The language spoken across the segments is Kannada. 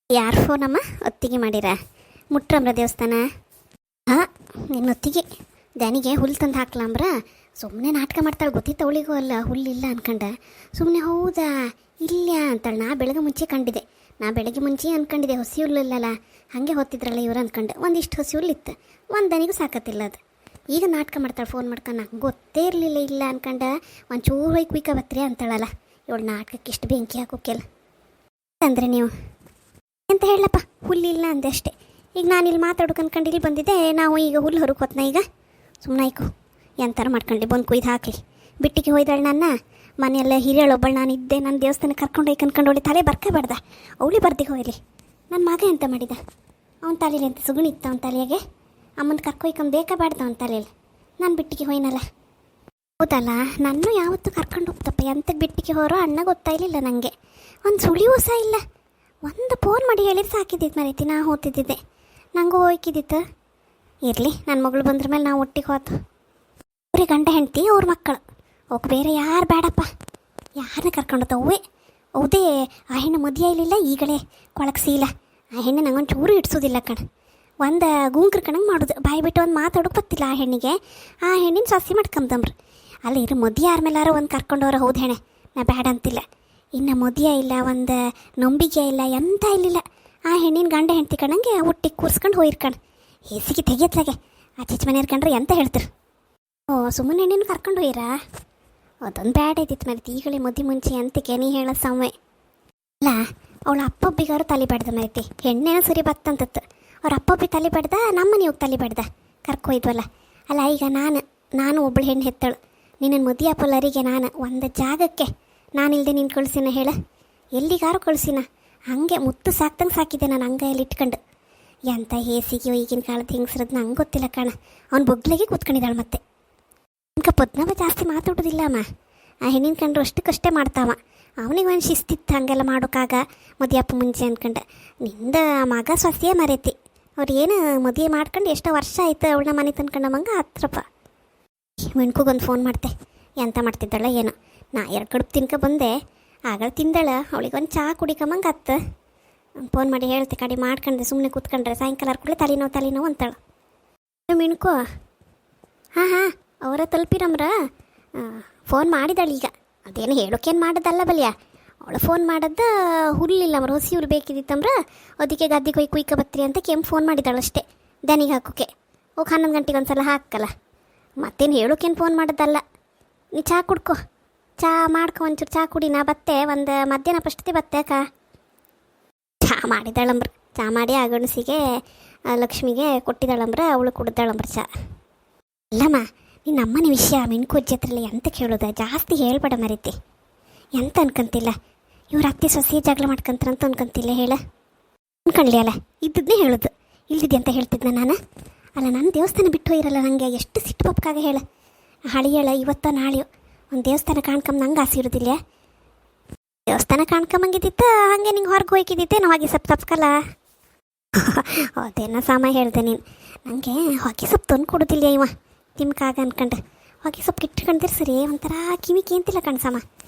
ಯಾರು ಫೋನಮ್ಮ ಹೊತ್ತಿಗೆ ಮಾಡಿರ ಮುಟ್ರಮ್ರ ದೇವಸ್ಥಾನ? ಹಾಂ, ನಿನ್ನ ಹೊತ್ತಿಗೆ ದ್ಯಾನಿಗೆ ಹುಲ್ಲು ತಂದು ಹಾಕ್ಲಂಬ್ರ. ಸುಮ್ಮನೆ ನಾಟಕ ಮಾಡ್ತಾಳೆ, ಗೊತ್ತಿತ್ತು ಅವಳಿಗೂ ಅಲ್ಲ ಹುಲ್ಲಿಲ್ಲ ಅನ್ಕಂಡ. ಸುಮ್ಮನೆ ಹೌದಾ ಇಲ್ಲ ಅಂತಾಳೆ. ಬೆಳಗ್ಗೆ ಮುಂಚೆ ಕಂಡಿದ್ದೆ, ಬೆಳಗ್ಗೆ ಮುಂಚೆ ಅಂದ್ಕೊಂಡಿದ್ದೆ ಹೊಸಿ ಹುಲ್ಲಿಲ್ಲಲ್ಲ, ಹಾಗೆ ಹೊತ್ತಿದ್ರಲ್ಲ ಇವ್ರು ಅಂದ್ಕೊಂಡೆ. ಒಂದಿಷ್ಟು ಹೊಸಿ ಹುಲ್ಲಿತ್ತು, ಒಂದು ದನಿಗೂ ಸಾಕತ್ತಿಲ್ಲ ಅದು. ಈಗ ನಾಟಕ ಮಾಡ್ತಾಳೆ ಫೋನ್ ಮಾಡ್ಕೊಂಡು. ನಂಗೆ ಗೊತ್ತೇ ಇರಲಿಲ್ಲ ಇಲ್ಲ ಅನ್ಕಂಡ. ಒಂಚೂರು ಹೋಗಿ ಕುಯ್ಕ ಬತ್ರಿ ಅಂತಾಳಲ್ಲ. ಇವಳು ನಾಟಕಕ್ಕೆ ಇಷ್ಟು ಬೆಂಕಿ ಹಾಕೋಕ್ಕೆಲ್ಲ ಅಂದರೆ ನೀವು ಅಂತ ಹೇಳಪ್ಪ. ಹುಲ್ಲಿಲ್ಲ ಅಂದೆ ಅಷ್ಟೇ. ಈಗ ನಾನು ಇಲ್ಲಿ ಮಾತಾಡೋಕೆ ಅನ್ಕೊಂಡು ಇಲ್ಲಿ ಬಂದಿದ್ದೆ. ನಾವು ಈಗ ಹುಲ್ಲು ಹೊರಗೆ ಹೊತ್ನ ಈಗ ಸುಮ್ಮನೆ ಆಯ್ಕು ಎಂಥರ ಮಾಡ್ಕೊಂಡ್ಲಿ ಬಂದು ಕುಯ್ದು ಹಾಕಲಿ. ಬಿಟ್ಟಿಗೆ ಹೋಯ್ದಾಳೆ ನನ್ನ ಮನೆಯೆಲ್ಲ ಹಿರಿಯಳೊಬ್ಬಳು. ನಾನು ಇದ್ದೆ, ನನ್ನ ದೇವಸ್ಥಾನಕ್ಕೆ ಕರ್ಕೊಂಡು ಹೋಗಿ ಕನ್ಕೊಂಡು ಅವಳಿ ತಲೆ ಬರ್ದ ಅವಳಿ ಬರ್ದಿಗೆ ಹೋಯ್ಲಿ. ನನ್ನ ಮಗ ಎಂತ ಮಾಡಿದ, ಅವನ ತಲೆಯಲ್ಲಿ ಅಂತ ಸುಗುಣಿತ್ತು ಅವನ ತಲೆಯಾಗೆ. ಅಮ್ಮನ ಕರ್ಕೊಯ್ಕೊಂಡು ಬೇಕಾಬಾರ್ದು ಅವನ ತಲೆಯಲ್ಲಿ. ನಾನು ಬಿಟ್ಟಿಗೆ ಹೋಯ್ನಲ್ಲ. ಹೌದಲ್ಲ, ನನ್ನ ಯಾವತ್ತೂ ಕರ್ಕೊಂಡು ಹೋಗ್ತಪ್ಪ. ಎಂತಕ್ಕೆ ಬಿಟ್ಟಿಗೆ ಹೋರೋ ಅಣ್ಣ ಗೊತ್ತಾಯಿಲ್ಲ ನನಗೆ. ಒಂದು ಸುಳಿವೂ ಸಹ ಇಲ್ಲ. ಒಂದು ಫೋನ್ ಮಾಡಿ ಹೇಳಿದ್ರೆ ಸಾಕಿದ್ದಿತ್ತು ಮರೀತಿ. ನಾ ಹೋಗ್ತಿದ್ದಿದ್ದೆ, ನನಗೂ ಹೋಯ್ಕಿದ್ದಿತ್ತು. ಇರಲಿ, ನನ್ನ ಮಗಳು ಬಂದ್ರ ಮೇಲೆ ನಾವು ಒಟ್ಟಿಗೆ ಹೋತು. ಅವ್ರಿಗೆ ಗಂಡ ಹೆಂಡ್ತಿ ಅವ್ರ ಮಕ್ಕಳು ಅವಕ್ಕೆ ಬೇರೆ ಯಾರು ಬೇಡಪ್ಪ. ಯಾರನ್ನ ಕರ್ಕೊಂಡೋತ ಅವೇ ಹೌದೇ. ಆ ಹೆಣ್ಣು ಮದುವೆ ಇರಲಿಲ್ಲ, ಈಗಲೇ ಕೊಳಕ್ಸಿಲ್ಲ. ಆ ಹೆಣ್ಣು ನಂಗೊಂದು ಚೂರು ಇಡ್ಸೋದಿಲ್ಲ ಕಣ. ಒಂದು ಗೂಂಗ್ರ ಕಣಂಗೆ ಮಾಡೋದು. ಬಾಯಿ ಬಿಟ್ಟು ಒಂದು ಮಾತಾಡೋಕೆ ಗೊತ್ತಿಲ್ಲ ಆ ಹೆಣ್ಣಿಗೆ. ಆ ಹೆಣ್ಣಿನ ಸಸಿ ಮಾಡ್ಕೊಂಬಂಬ್ರು. ಅಲ್ಲಿ ಇರೋ ಮದುವೆ ಆದ್ಮೇಲಾರು ಒಂದು ಕರ್ಕೊಂಡವ್ರು. ಹೌದು ಹೆಣೆ, ನಾ ಬೇಡ ಅಂತಿಲ್ಲ. ಇನ್ನು ಮದುವೆ ಇಲ್ಲ, ಒಂದು ನಂಬಿಕೆ ಇಲ್ಲ, ಎಂತ ಇಲ್ಲಿಲ್ಲ. ಆ ಹೆಣ್ಣಿನ ಗಂಡ ಹೆಂಡ್ತಿ ಕಣಂಗೆ ಒಟ್ಟಿಗೆ ಕೂರ್ಸ್ಕೊಂಡು ಹೋಗಿರ್ಕಣ್. ಹೇಸಿಗೆ ತೆಗಿಯತ್ಲಾಗೆ ಆ ಚಿಚ್ಚ ಮನೆಯವ್ರ ಕಂಡ್ರೆ ಎಂತ ಹೇಳ್ತಾರೆ. ಓ, ಸುಮ್ಮನೆ ಹೆಣ್ಣಿನ ಕರ್ಕೊಂಡು ಹೋಯ್ರಾ? ಅದೊಂದು ಬ್ಯಾಡ್ ಐತಿತ್ತು ಮರಿತಿ. ಈಗಲೇ ಮದುವೆ ಮುಂಚೆ ಅಂತಕ್ಕೆ ನೀ ಹೇಳೋ ಸಮಯ ಅಲ್ಲ. ಅವಳ ಅಪ್ಪೊಬ್ಬಿಗಾರು ತಲೆ ಬಡ್ದ ಮರಿತಿ. ಹೆಣ್ಣೇನೋ ಸರಿ ಬತ್ತಂತತ್ತು. ಅವ್ರ ಅಪ್ಪೊಬ್ಬಿ ತಲೆ ಬಡ್ದ, ನಮ್ಮನೆ ಹೋಗಿ ತಲೆ ಬಡ್ದ ಕರ್ಕೊಯ್ದ್ವಲ್ಲ. ಅಲ್ಲ, ಈಗ ನಾನು ಒಬ್ಬಳು ಹೆಣ್ಣು ಹೆತ್ತಳು. ನಿನ್ನನ್ನು ಮದುವೆ ಅಪ್ಪಲ್ಲರಿಗೆ ನಾನು ಒಂದು ಜಾಗಕ್ಕೆ ನಾನಿಲ್ಲದೆ ನೀನು ಕಳಿಸಿನ ಹೇಳ, ಎಲ್ಲಿಗಾರು ಕಳಿಸಿನ. ಹಾಗೆ ಮುತ್ತು ಸಾಕ್ದಂಗೆ ಸಾಕಿದ್ದೆ ನಾನು ಅಂಗೈಯಲ್ಲಿ ಇಟ್ಕೊಂಡು. ಎಂಥ ಹೇಸಿಗೆಯೋ ಈಗಿನ ಕಾಲದ ಹೆಂಗಸ್ರದ್ದು ನಂಗೆ ಗೊತ್ತಿಲ್ಲ ಕಣ. ಅವ್ನ ಬೊಗ್ಲಿಗೆ ಕೂತ್ಕೊಂಡಿದ್ದಾಳೆ. ಮತ್ತೆ ಅನ್ಕ ಪದ್ನವ ಜಾಸ್ತಿ ಮಾತಾಡೋದಿಲ್ಲ ಅಮ್ಮ. ಆ ಹೆಣ್ಣಿನ ಕಂಡ್ರು ಅಷ್ಟಕ್ಕಷ್ಟೇ ಮಾಡ್ತಾವ. ಅವನಿಗೆ ಒಂದು ಶಿಸ್ತಿತ್ತು ಹಂಗೆಲ್ಲ ಮಾಡೋಕ್ಕಾಗ ಮದುವೆ ಅಪ್ಪ ಮುಂಚೆ ಅಂದ್ಕೊಂಡೆ. ನಿಂದ ಮಗ ಸ್ವಸ್ತಿಯೇ ಮರೇತಿ. ಅವ್ರು ಏನು ಮದುವೆ ಮಾಡ್ಕೊಂಡು ಎಷ್ಟೋ ವರ್ಷ ಆಯ್ತು. ಅವಳನ್ನ ಮನೆ ತಂದ್ಕೊಂಡ ಮಂಗ ಹತ್ರಪ್ಪ. ಮೆಣ್ಕುಗೊಂದು ಫೋನ್ ಮಾಡ್ತೆ, ಎಂತ ಮಾಡ್ತಿದ್ದಾಳ ಏನೋ. ನಾ 2 ಕಡುಬು ತಿನ್ಕ ಬಂದೆ, ಆಗಳ ತಿಂದಾಳ. ಅವಳಿಗೊಂದು ಚಹಾ ಕುಡಿಕೊಂಬಂಗೆ ಅತ್ತ. ಫೋನ್ ಮಾಡಿ ಹೇಳ್ತೆ, ಕಡಿಮೆ ಮಾಡ್ಕೊಂಡ್ರೆ ಸುಮ್ಮನೆ ಕೂತ್ಕೊಂಡ್ರೆ ಸಾಯಂಕಾಲ ಕೂಡಲೇ ತಲೆನೋವು ಅಂತಾಳೆ. ಮಿಣ್ಕೋ, ಹಾಂ ಅವರ ತಲುಪಿರಮ್ರ. ಫೋನ್ ಮಾಡಿದಾಳೆ ಈಗ. ಅದೇನು ಹೇಳೋಕೇನು ಮಾಡೋದಲ್ಲ ಬಲ್ಯ. ಅವಳು ಫೋನ್ ಮಾಡೋದು ಹುಲ್ಲಿಲ್ಲ ಅವ್ರು ಹೊಸಿ ಹುಲ್ಲು ಬೇಕಿದ್ದಿತ್ತಂಬ್ರ. ಅದಕ್ಕೆ ಗದ್ದೆಗೆ ಹೋಗಿ ಕುಯ್ಕ ಬತ್ರಿ ಅಂತ ಕೆಂಪು ಫೋನ್ ಮಾಡಿದಾಳು ಅಷ್ಟೇ. ದನಿಗೆ ಹಾಕೋಕೆ ಹೋಗಿ 11 ಗಂಟೆಗೆ ಒಂದು ಸಲ ಹಾಕಲ್ಲ. ಮತ್ತೇನು ಹೇಳೋಕೇನು ಫೋನ್ ಮಾಡೋದಲ್ಲ. ನೀ ಚಹಾ ಕುಡ್ಕೊ, ಚಹಾ ಮಾಡ್ಕೊ, ಒಂಚೂರು ಚಹಾ ಕುಡಿ. ನಾ ಬತ್ತೆ, ಒಂದು ಮಧ್ಯಾಹ್ನ ಪಷ್ಟೇ ಬತ್ತೆ ಅಕ್ಕ. ಚಹಾ ಮಾಡಿದಾಳಂಬ್ರ. ಚಹಾ ಮಾಡಿ ಆ ಗಣಸಿಗೆ ಲಕ್ಷ್ಮಿಗೆ ಕೊಟ್ಟಿದ್ದಾಳಂಬ್ರ. ಅವಳು ಕುಡ್ದಾಳಂಬ್ರ ಚಹಾ. ಅಲ್ಲಮ್ಮ, ನಿನ್ನ ಅಮ್ಮನ ವಿಷಯ ಮೆಣ್ಕೋಜ್ಜಿ ಹತ್ರಲ್ಲ ಎಂತ ಕೇಳೋದ, ಜಾಸ್ತಿ ಹೇಳ್ಬೇಡ ಮರೀತಿ. ಎಂತ ಅನ್ಕೊಂತಿಲ್ಲ. ಇವ್ರ ಅತ್ತೆ ಸೊಸೆ ಜಗಳ ಮಾಡ್ಕೊಂತಾರಂತ ಅನ್ಕೊಂತಿಲ್ಲ ಹೇಳ. ಅನ್ಕೊಂಡ್ಲಿ ಅಲ್ಲ, ಇದ್ದದ್ದೇ ಹೇಳೋದು. ಇಲ್ದಿದ್ದೆ ಅಂತ ಹೇಳ್ತಿದ್ನ ನಾನು. ಅಲ್ಲ, ನನ್ನ ದೇವಸ್ಥಾನ ಬಿಟ್ಟು ಹೋಗಿರಲ್ಲ. ನನಗೆ ಎಷ್ಟು ಸಿಟ್ಟು ಪಪ್ಕಾಗ ಹೇಳ. ಹಳಿಯಳ ಇವತ್ತೋ ನಾಳೆಯೋ ಒಂದು ದೇವಸ್ಥಾನ ಕಾಣ್ಕೊಂಬ ನಂಗೆ ಆಸೆ ಇರೋದಿಲ್ಲ. ದೇವಸ್ಥಾನ ಕಾಣ್ಕೊಂಬಂಗಿದ್ದಿತ್ತು, ಹಾಗೆ ನಿಂಗೆ ಹೊರಗೆ ಹೋಯ್ಕಿದ್ದಿತ್ತೇನೋ ಹೊಗೆ ಸೊಪ್ಪು ತಪ್ಕಲ್ಲ. ಅದೇನೋ ಸಮಯ ಹೇಳ್ದೆ ನೀನು. ನನಗೆ ಹೊಗೆ ಸೊಪ್ಪು ತಂದು ಕೊಡೋದಿಲ್ಲ ಇವ ತಿಮ್ಕಾಗ ಅನ್ಕೊಂಡು. ಹೊಗೆ ಸೊಪ್ಪು ಇಟ್ಕೊಂಡಿದ್ರೆ ಸರಿ, ಒಂಥರ ಕಿವಿ ಕೇಂತಿಲ್ಲ ಕಣ್ಸಮ್ಮ.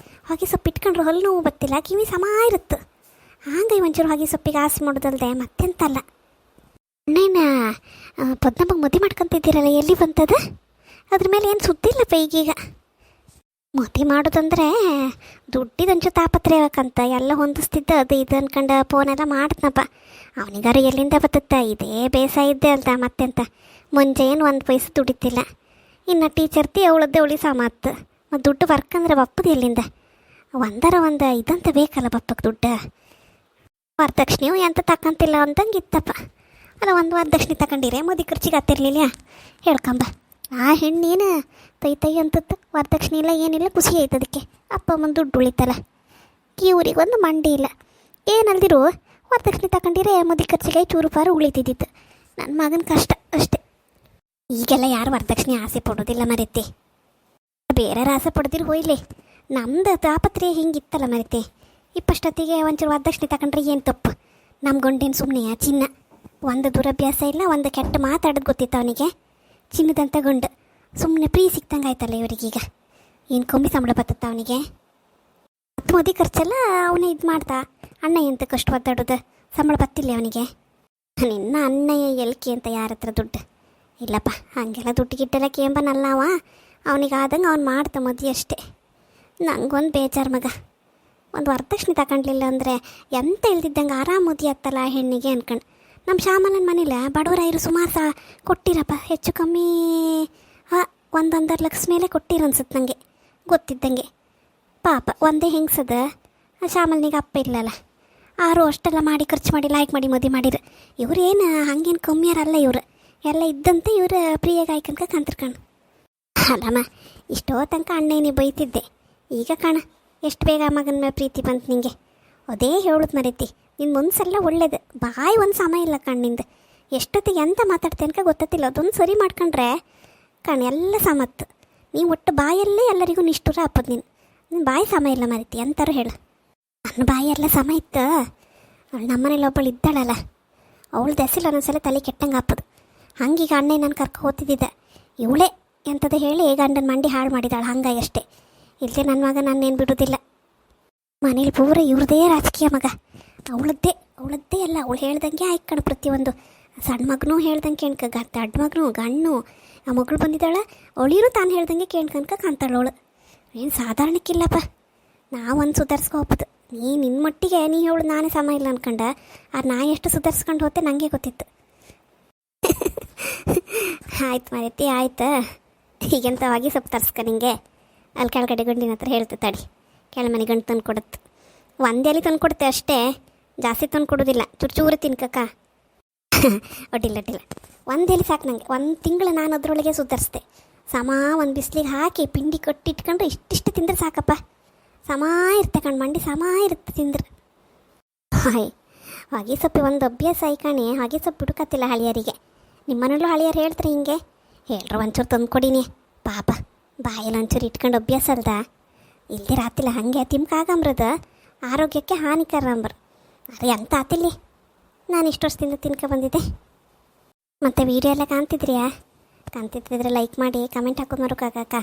ಹೊಗೆ ಸೊಪ್ಪು ಇಟ್ಕೊಂಡ್ರೆ ಹೊಲ್ಲು ನೋವು ಬರ್ತಿಲ್ಲ, ಕಿವಿ ಸಮ ಇರುತ್ತೆ. ಹಂಗೆ ಒಂಚೂರು ಹೊಗೆ ಸೊಪ್ಪಿಗೆ ಆಸೆ ಮಾಡೋದಲ್ದೆ ಮತ್ತೆಂತಲ್ಲ. ಅಣ್ಣೇನ ಪದ್ಮಪ್ಪಗೆ ಮದುವೆ ಮಾಡ್ಕೊತಿದ್ದೀರಲ್ಲ, ಎಲ್ಲಿ ಬಂತದ? ಅದ್ರ ಮೇಲೆ ಏನು ಸುದ್ದಿಲ್ಲಪ್ಪ ಈಗೀಗ. ಮದುವೆ ಮಾಡೋದಂದ್ರೆ ದುಡ್ಡಿದಂಚು ತಾಪತ್ರೆ ಯಾಕಂತ ಎಲ್ಲ ಹೊಂದಿಸ್ತಿದ್ದ. ಅದು ಇದು ಅನ್ಕೊಂಡು ಫೋನೆಲ್ಲ ಮಾಡಿದ್ನಪ್ಪ. ಅವನಿಗಾರು ಎಲ್ಲಿಂದ ಬತ್ತತ್ತ, ಇದೇ ಬೇಸಾಯ ಇದ್ದೆ ಅಲ್ದ ಮತ್ತೆಂತ. ಮುಂಚೆ ಏನು 1 ಪೈಸೆ ದುಡಿತಿಲ್ಲ. ಇನ್ನು ಟೀಚರ್ತಿ ಅವಳದ್ದೇ ಅವಳಿ ಸಾಮಾತು. ಮತ್ತು ದುಡ್ಡು ವರ್ಕಂದ್ರೆ ಬಪ್ಪದು ಎಲ್ಲಿಂದ? ಒಂದು ಇದಂತ ಬೇಕಲ್ಲ ಬಪ್ಪಕ್ಕೆ ದುಡ್ಡು. ವರದಕ್ಷಿಣೆಯು ಎಂತ ತಕ್ಕಂತಿಲ್ಲ ಅಂತಂಗೆ ಇತ್ತಪ್ಪ. ಅಲ್ಲ, ಒಂದು ವರದಕ್ಷಿಣೆ ತಗೊಂಡಿರೆ ಮದುವೆ ಖರ್ಚಿಗೆ ಹತ್ತಿರ್ಲಿಲ್ಲ ಹೇಳ್ಕೊಂಬ. ಆ ಹೆಣ್ಣೇನು ತೈ ಅಂತತ್ತು. ವರದಕ್ಷಿಣೆ ಇಲ್ಲ ಏನಿಲ್ಲ, ಖುಷಿ ಆಯ್ತು ಅದಕ್ಕೆ. ಅಪ್ಪ ಅಮ್ಮನ ದುಡ್ಡು ಉಳಿತಲ್ಲ. ಇವ್ರಿಗೆ ಒಂದು ಮಂಡಿ ಇಲ್ಲ. ಏನಲ್ದಿರು ವರದಕ್ಷಿಣೆ ತಗೊಂಡಿರೆ ಮದುವೆ ಖರ್ಚಿಗೆ ಚೂರು ಪಾರು ಉಳಿತಿದ್ದಿತ್ತು. ನನ್ನ ಮಗನ ಕಷ್ಟ ಅಷ್ಟೇ. ಈಗೆಲ್ಲ ಯಾರು ವರದಕ್ಷಿಣೆ ಆಸೆ ಪಡೋದಿಲ್ಲ ಮರೀತಿ. ಬೇರೆ ಆಸೆ ಪಡೆದಿರು ಹೋಯ್ಲಿ. ನಮ್ದು ತಾಪತ್ರೆ ಹಿಂಗಿತ್ತಲ್ಲ ಮರೀತಿ. ಇಪ್ಪಷ್ಟೊತ್ತಿಗೆ ಒಂಚೂರು ವರದಕ್ಷಿಣೆ ತಗೊಂಡ್ರೆ ಏನು ತಪ್ಪು? ನಮ್ಮ ಗಂಡೇನು ಸುಮ್ಮನೆ ಚಿನ್ನ. ಒಂದು ದುರಭ್ಯಾಸ ಇಲ್ಲ, ಒಂದು ಕೆಟ್ಟ ಮಾತಾಡೋದು ಗೊತ್ತಿತ್ತು ಅವನಿಗೆ. ಚಿನ್ನದಂತ ಗಂಡು ಸುಮ್ಮನೆ ಪ್ರೀ ಸಿಕ್ತಂಗೆ ಆಯ್ತಲ್ಲ ಇವರಿಗೀಗ. ಏನು ಕಮ್ಮಿ ಸಂಬಳ ಬರ್ತತ್ತ ಅವನಿಗೆ. ಮತ್ತು ಮದುವೆ ಖರ್ಚೆಲ್ಲ ಅವನೇ ಇದು ಮಾಡ್ದ. ಅಣ್ಣ ಎಂತ ಕಷ್ಟ ಒದ್ದಾಡೋದು. ಸಂಬಳ ಬತ್ತಿಲ್ಲ ಅವನಿಗೆ? ನಿನ್ನ ಅಣ್ಣಯ್ಯ ಎಲ್ಕಿ ಅಂತ ಯಾರ ಹತ್ರ ದುಡ್ಡು ಇಲ್ಲಪ್ಪ. ಹಾಗೆಲ್ಲ ದುಡ್ಡು ಗಿಟ್ಟೆಲ್ಲ ಕೇಂಬನಲ್ಲ ಅವ. ಅವನಿಗೆ ಆದಂಗೆ ಅವ್ನು ಮಾಡ್ತಾ ಮದುವೆ ಅಷ್ಟೇ. ನಂಗೊಂದು ಬೇಜಾರು ಮಗ. ಒಂದು ವರದಕ್ಷಿಣೆ ತಗೊಂಡ್ಲಿಲ್ಲ ಅಂದರೆ ಎಂತ ಇಲ್ದಿದ್ದಂಗೆ ಆರಾಮ ಮದುವೆ ಆಗ್ತಲ್ಲ ಆ ಹೆಣ್ಣಿಗೆ ಅನ್ಕೊಂಡು. ನಮ್ಮ ಶ್ಯಾಮಲನ ಮನೇಲಿ ಬಡವರಾಯಿರು ಸುಮಾರು ಕೊಟ್ಟಿರಪ್ಪ. ಹೆಚ್ಚು ಕಮ್ಮಿ 1.5 ಲಕ್ಷ ಮೇಲೆ ಕೊಟ್ಟಿರ ಅನ್ಸುತ್ತೆ ನನಗೆ ಗೊತ್ತಿದ್ದಂಗೆ. ಪಾಪ ಒಂದೇ ಹೆಂಗ್ಸದ ಶ್ಯಾಮಲನಿಗೆ ಅಪ್ಪ ಇಲ್ಲಲ್ಲ. ಆರು ಅಷ್ಟೆಲ್ಲ ಮಾಡಿ ಖರ್ಚು ಮಾಡಿ ಲೈಕ್ ಮಾಡಿ ಮದುವೆ ಮಾಡಿರು. ಇವ್ರು ಏನು ಹಂಗೇನು ಕಮ್ಮಿಯಾರಲ್ಲ. ಇವರು ಎಲ್ಲ ಇದ್ದಂತೆ ಇವ್ರು ಪ್ರಿಯ ಗಾಯಕನ್ಕ ಕಂತಿರ್ಕಣ್ ಅಲ್ಲಮ್ಮ. ಇಷ್ಟೋ ತನಕ ಅಣ್ಣೇನಿ ಬೈತಿದ್ದೆ. ಈಗ ಕಣ ಎಷ್ಟು ಬೇಗ ಮಗನ ಮೇಲೆ ಪ್ರೀತಿ ಬಂತು ನಿಂಗೆ. ಅದೇ ಹೇಳುದು ಮರೀತಿ. ನಿನ್ನ ಮುನ್ಸೆಲ್ಲ ಒಳ್ಳೇದು. ಬಾಯಿ ಒಂದು ಸಮಯ ಇಲ್ಲ ಕಣ್ಣಿಂದ. ಎಷ್ಟೊತ್ತಿಗೆ ಎಂತ ಮಾತಾಡ್ತೇನಕ ಗೊತ್ತಿಲ್ಲ. ಅದೊಂದು ಸರಿ ಮಾಡ್ಕೊಂಡ್ರೆ ಕಣ್ ಎಲ್ಲ ಸಮತ್ತು. ನೀವು ಒಟ್ಟು ಬಾಯಲ್ಲೇ ಎಲ್ಲರಿಗೂ ನಿಷ್ಠುರ ಹಾಕೋದು. ನಿನ್ನ ಬಾಯಿ ಸಮಯ ಇಲ್ಲ ಮರೀತಿ. ಎಂತಾರು ಹೇಳು. ನನ್ನ ಬಾಯಿ ಎಲ್ಲ ಸಮ ಇತ್ತು. ಅವಳು ನಮ್ಮನೇಲಿ ಒಬ್ಬಳು ಇದ್ದಾಳಲ್ಲ, ಅವಳು ದೆಸಿಲ್ಲ ಒಂದೊಂದ್ಸಲ ತಲೆ ಕೆಟ್ಟಂಗೆ ಹಾಕೋದು. ಹಂಗೀಗ ಅಣ್ಣೆ ನಾನು ಕರ್ಕೊ ಹೋಗ್ತಿದ್ದಿದ್ದೆ. ಇವಳೇ ಎಂಥದ್ದು ಹೇಳಿ ಗಂಡನ ಮಂಡಿ ಹಾಳು ಮಾಡಿದಾಳೆ. ಹಂಗಾಗಿ ಅಷ್ಟೇ. ಇಲ್ಲದೆ ನನ್ನ ಮಗ ನಾನೇನು ಬಿಡೋದಿಲ್ಲ. ಮನೇಲಿ ಪೂರ ಇವ್ರದೇ ರಾಜಕೀಯ ಮಗ. ಅವಳದ್ದೇ ಎಲ್ಲ. ಅವಳು ಹೇಳ್ದಂಗೆ ಆಯ್ಕಣ ಪ್ರತಿಯೊಂದು. ಸಣ್ಣ ಮಗನೂ ಹೇಳ್ದಂಗೆ ಕೇಳ್ಕ, ದೊಡ್ಡ ಮಗನೂ ಗಣ್ಣು ಆ ಮಗಳು ಬಂದಿದ್ದಾಳೆ. ಅವಳಿರು ತಾನು ಹೇಳ್ದಂಗೆ ಕೇಳ್ಕನ್ಕ ಕಾಣ್ತಾಳವಳು. ಏನು ಸಾಧಾರಣಕ್ಕಿಲ್ಲಪ್ಪ. ನಾವೊಂದು ಸುಧಾರಿಸ್ಕೋಬೋದು. ನಿನ್ನ ಮಟ್ಟಿಗೆ ನೀ ಹೇಳು ನಾನೇ ಸಮ ಇಲ್ಲ ಅನ್ಕೊಂಡ. ನಾ ಎಷ್ಟು ಸುಧಾರಿಸ್ಕೊಂಡು ಹೋತೆ ನನಗೆ ಗೊತ್ತಿತ್ತು. ಆಯ್ತು ಮಾರೈತಿ ಆಯ್ತು. ಈಗೆಂತವಾಗಿ ಸ್ವಲ್ಪ ತರ್ಸ್ಕ ನಿಂಗೆ. ಅಲ್ಲಿ ಕೆಳಗಡೆ ಗಂಡಿನ ಹತ್ರ ಹೇಳ್ತೆ ತಡಿ. ಕೆಳಮನೆ ಗಂಡು ತಂದು ಕೊಡುತ್ತೆ. ಒಂದೇಲಿ ತಂದು ಕೊಡುತ್ತೆ ಅಷ್ಟೇ, ಜಾಸ್ತಿ ತಂದು ಕೊಡೋದಿಲ್ಲ. ಚೂರು ತಿನ್ಕಕ್ಕ. ಅಡ್ಡಿಲ್ಲ ಒಂದೇಲಿ ಸಾಕು ನನಗೆ. 1 ತಿಂಗಳು ನಾನು ಅದರೊಳಗೆ ಸುಧಾರಿಸ್ದೆ. ಸಮ ಒಂದು ಬಿಸಿಲಿಗೆ ಹಾಕಿ ಪಿಂಡಿ ಕಟ್ಟಿಟ್ಕೊಂಡ್ರೆ ಇಷ್ಟಿಷ್ಟು ತಿಂದ್ರೆ ಸಾಕಪ್ಪ. ಸಮ ಇರುತ್ತೆ ಕಣ್ ಮಂಡಿ ಸಮ ಇರುತ್ತೆ ತಿಂದ್ರೆ. ಹಾಯ್ ಹೊಗೆ ಸೊಪ್ಪು ಒಂದು ಅಭ್ಯಾಸ ಐಕಾಣಿ. ಹೊಗೆ ಸೊಪ್ಪು ಹುಡುಕತ್ತಿಲ್ಲ ಹಳಿಯರಿಗೆ. ನಿಮ್ಮನಲ್ಲೂ ಹಳಿಯರು ಹೇಳ್ತಾರೆ ಹಿಂಗೆ. ಹೇಳ್ರು ಒಂಚೂರು ತಂದು ಕೊಡಿನಿ ಪಾಪ. ಬಾಯಲ್ಲಿ ಒಂಚೂರು ಇಟ್ಕೊಂಡು ಅಭ್ಯಾಸ ಅಲ್ದ. ಇಲ್ಲಿ ರಾತಿಲ್ಲ ಹಾಗೆ ತಿಮ್ಕಾಗಂಬ್ರದ ಆರೋಗ್ಯಕ್ಕೆ ಹಾನಿಕರ ಅಂಬರು. ಅರೆ ಅಂತ ಆತಿಲ್ಲಿ. ನಾನು ಇಷ್ಟು ವರ್ಷದಿಂದ ತಿನ್ಕೊ ಬಂದಿದ್ದೆ. ಮತ್ತು ವೀಡಿಯೋ ಎಲ್ಲ ಕಾಣ್ತಿದ್ರಿಯಾ? ಕಾಣ್ತಿದ್ರೆ ಲೈಕ್ ಮಾಡಿ ಕಮೆಂಟ್ ಹಾಕೋದು ಮರುಕಾಗಕ್ಕ.